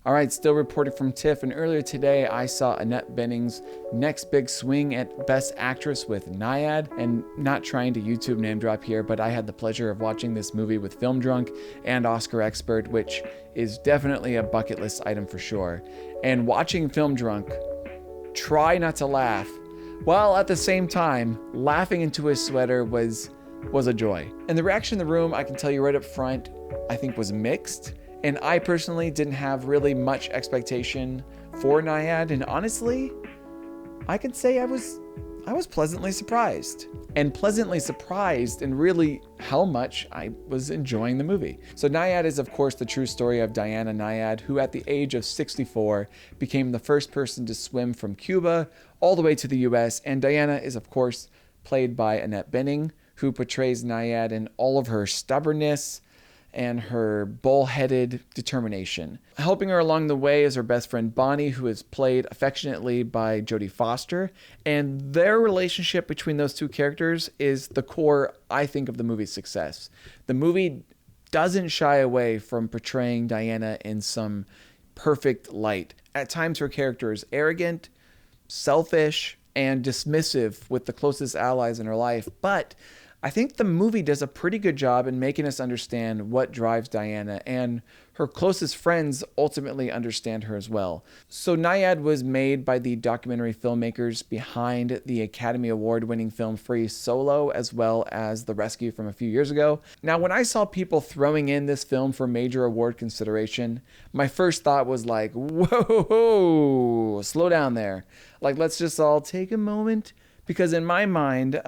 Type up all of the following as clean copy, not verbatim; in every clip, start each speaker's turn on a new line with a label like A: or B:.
A: All right, still reporting from TIFF, and earlier today I saw Annette Bening's next big swing at Best Actress with Nyad, and not trying to YouTube name drop here, but I had the pleasure of watching this movie with Film Drunk and Oscar Expert, which is definitely a bucket list item for sure. And watching Film Drunk try not to laugh, while at the same time laughing into his sweater was a joy. And the reaction in the room, I can tell you right up front, I think was mixed. And I personally didn't have really much expectation for Nyad, and honestly, I could say I was pleasantly surprised. And pleasantly surprised in really how much I was enjoying the movie. So Nyad is of course the true story of Diana Nyad, who at the age of 64 became the first person to swim from Cuba all the way to the US. And Diana is of course played by Annette Bening, who portrays Nyad in all of her stubbornness and her bullheaded determination. Helping her along the way is her best friend Bonnie, who is played affectionately by Jodie Foster. And their relationship between those two characters is the core, I think, of the movie's success. The movie doesn't shy away from portraying Diana in some perfect light. At times her character is arrogant, selfish, and dismissive with the closest allies in her life, but I think the movie does a pretty good job in making us understand what drives Diana, and her closest friends ultimately understand her as well. So Nyad was made by the documentary filmmakers behind the Academy Award-winning film Free Solo, as well as The Rescue from a few years ago. Now, when I saw people throwing in this film for major award consideration, my first thought was like, whoa, slow down there. Like, let's just all take a moment. Because in my mind,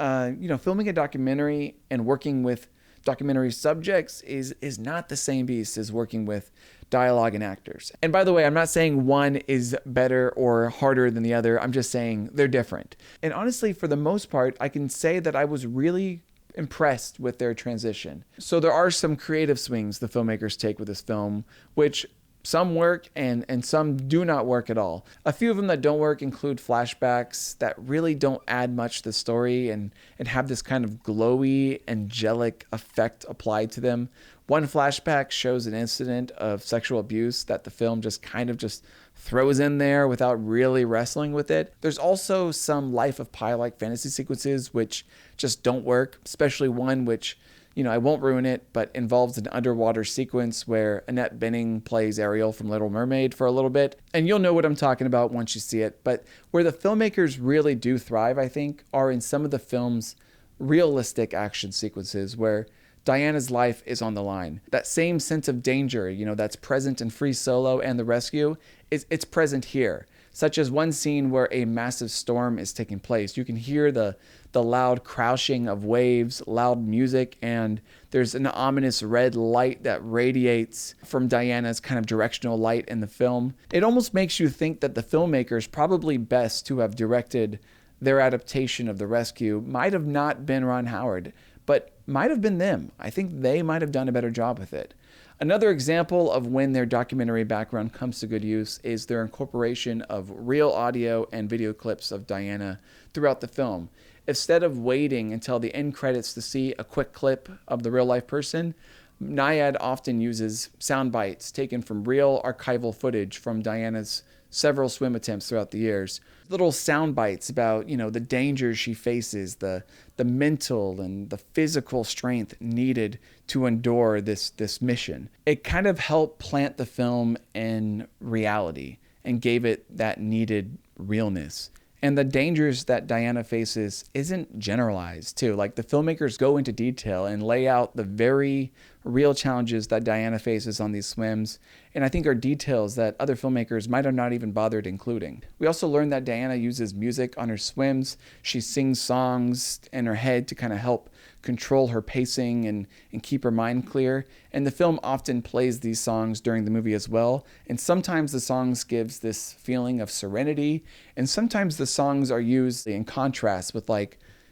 A: filming a documentary and working with documentary subjects is not the same beast as working with dialogue and actors. And by the way, I'm not saying one is better or harder than the other. I'm just saying they're different. And honestly, for the most part, I can say that I was really impressed with their transition. So there are some creative swings the filmmakers take with this film, which some work and some do not work at all. A few of them that don't work include flashbacks that really don't add much to the story and have this kind of glowy, angelic effect applied to them. One flashback shows an incident of sexual abuse that the film just throws in there without really wrestling with it. There's also some Life of Pi-like fantasy sequences which just don't work, especially one which, I won't ruin it, but involves an underwater sequence where Annette Bening plays Ariel from Little Mermaid for a little bit. And you'll know what I'm talking about once you see it. But where the filmmakers really do thrive, I think, are in some of the film's realistic action sequences where Diana's life is on the line. That same sense of danger, that's present in Free Solo and The Rescue, it's present here. Such as one scene where a massive storm is taking place. You can hear the loud crashing of waves, loud music, and there's an ominous red light that radiates from Diana's kind of directional light in the film. It almost makes you think that the filmmakers probably best to have directed their adaptation of The Rescue might have not been Ron Howard, but might have been them. I think they might have done a better job with it. Another example of when their documentary background comes to good use is their incorporation of real audio and video clips of Diana throughout the film. Instead of waiting until the end credits to see a quick clip of the real life person, Nyad often uses sound bites taken from real archival footage from Diana's several swim attempts throughout the years. Little sound bites about, the dangers she faces, the mental and the physical strength needed to endure this mission. It kind of helped plant the film in reality and gave it that needed realness. And the dangers that Diana faces isn't generalized too. Like, the filmmakers go into detail and lay out the very real challenges that Diana faces on these swims, and I think are details that other filmmakers might have not even bothered including. We also learned that Diana uses music on her swims. She sings songs in her head to kind of help control her pacing and keep her mind clear. And the film often plays these songs during the movie as well. And sometimes the songs gives this feeling of serenity, and sometimes the songs are used in contrast with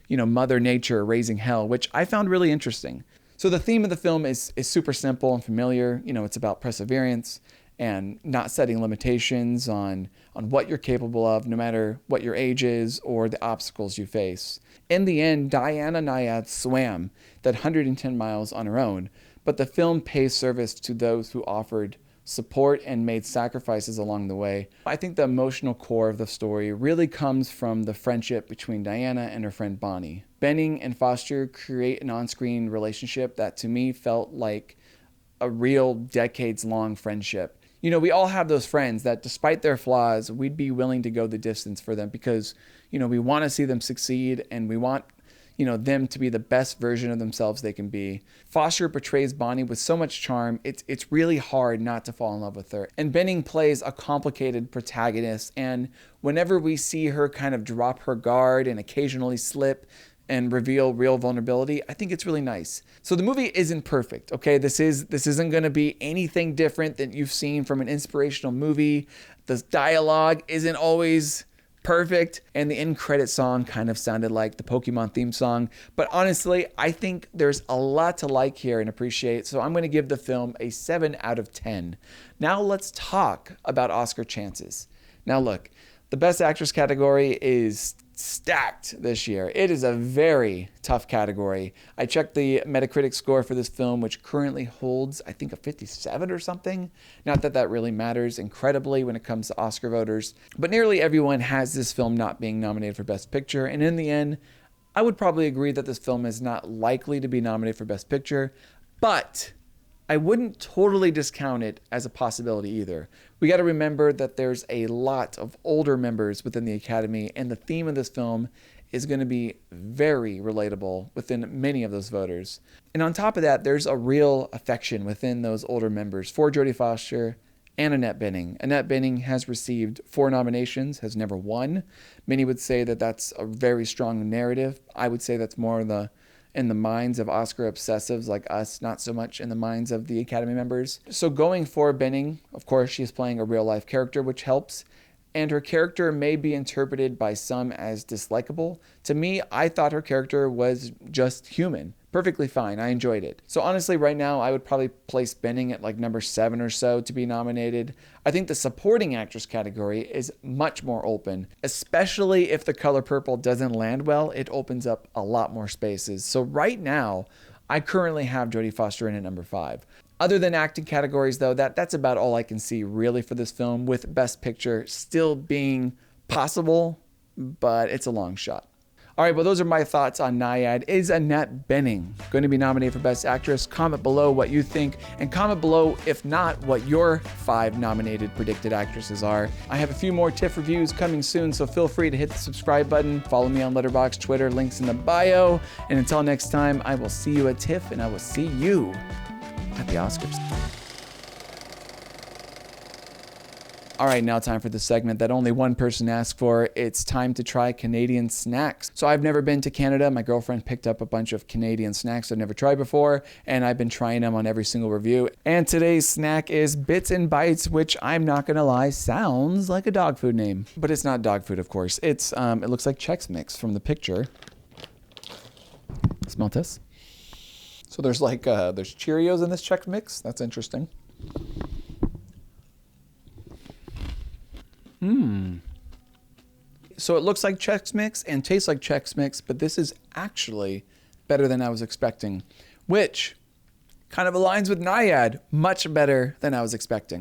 A: Mother Nature raising hell, which I found really interesting. So the theme of the film is super simple and familiar. It's about perseverance and not setting limitations on what you're capable of, no matter what your age is or the obstacles you face. In the end, Diana Nyad swam that 110 miles on her own, but the film pays service to those who offered support and made sacrifices along the way. I think the emotional core of the story really comes from the friendship between Diana and her friend Bonnie. Benning and Foster create an on-screen relationship that to me felt like a real decades-long friendship. You know, we all have those friends that despite their flaws, we'd be willing to go the distance for them because, you know, we want to see them succeed and we want, you know, them to be the best version of themselves they can be. Foster portrays Bonnie with so much charm, it's really hard not to fall in love with her. And Benning plays a complicated protagonist, and whenever we see her kind of drop her guard and occasionally slip and reveal real vulnerability, I think it's really nice. So the movie isn't perfect, okay? This isn't gonna be anything different than you've seen from an inspirational movie. The dialogue isn't always perfect, and the end credit song kind of sounded like the Pokemon theme song. But honestly, I think there's a lot to like here and appreciate, so I'm gonna give the film a 7 out of 10. Now let's talk about Oscar chances. Now look, the Best Actress category is stacked this year. It is a very tough category. I checked the Metacritic score for this film, which currently holds, I think, a 57 or something. Not that that really matters incredibly when it comes to Oscar voters, but nearly everyone has this film not being nominated for Best Picture. And in the end, I would probably agree that this film is not likely to be nominated for Best Picture, but I wouldn't totally discount it as a possibility either. We got to remember that there's a lot of older members within the Academy, and the theme of this film is going to be very relatable within many of those voters. And on top of that, there's a real affection within those older members for Jodie Foster and Annette Bening. Annette Bening has received 4 nominations, has never won. Many would say that that's a very strong narrative. I would say that's more in the minds of Oscar obsessives like us, not so much in the minds of the Academy members. So going for Bening, of course, she is playing a real-life character, which helps. And her character may be interpreted by some as dislikable. To me, I thought her character was just human. Perfectly fine. I enjoyed it. So honestly, right now, I would probably place Bening at like number 7 or so to be nominated. I think the supporting actress category is much more open, especially if The Color Purple doesn't land well. It opens up a lot more spaces. So right now, I currently have Jodie Foster in at number 5. Other than acting categories, though, that's about all I can see really for this film, with Best Picture still being possible, but it's a long shot. All right, well, those are my thoughts on Nyad. Is Annette Bening going to be nominated for Best Actress? Comment below what you think, and comment below, if not, what your 5 nominated predicted actresses are. I have a few more TIFF reviews coming soon, so feel free to hit the subscribe button. Follow me on Letterboxd, Twitter, links in the bio. And until next time, I will see you at TIFF, and I will see you at the Oscars. All right, now time for the segment that only one person asked for. It's time to try Canadian snacks. So I've never been to Canada. My girlfriend picked up a bunch of Canadian snacks I've never tried before, and I've been trying them on every single review. And today's snack is Bits and Bites, which I'm not gonna lie, sounds like a dog food name. But it's not dog food, of course. It looks like Chex Mix from the picture. Smell this. So there's there's Cheerios in this Chex Mix. That's interesting. So it looks like Chex Mix and tastes like Chex Mix, but this is actually better than I was expecting, which kind of aligns with Nyad, much better than I was expecting.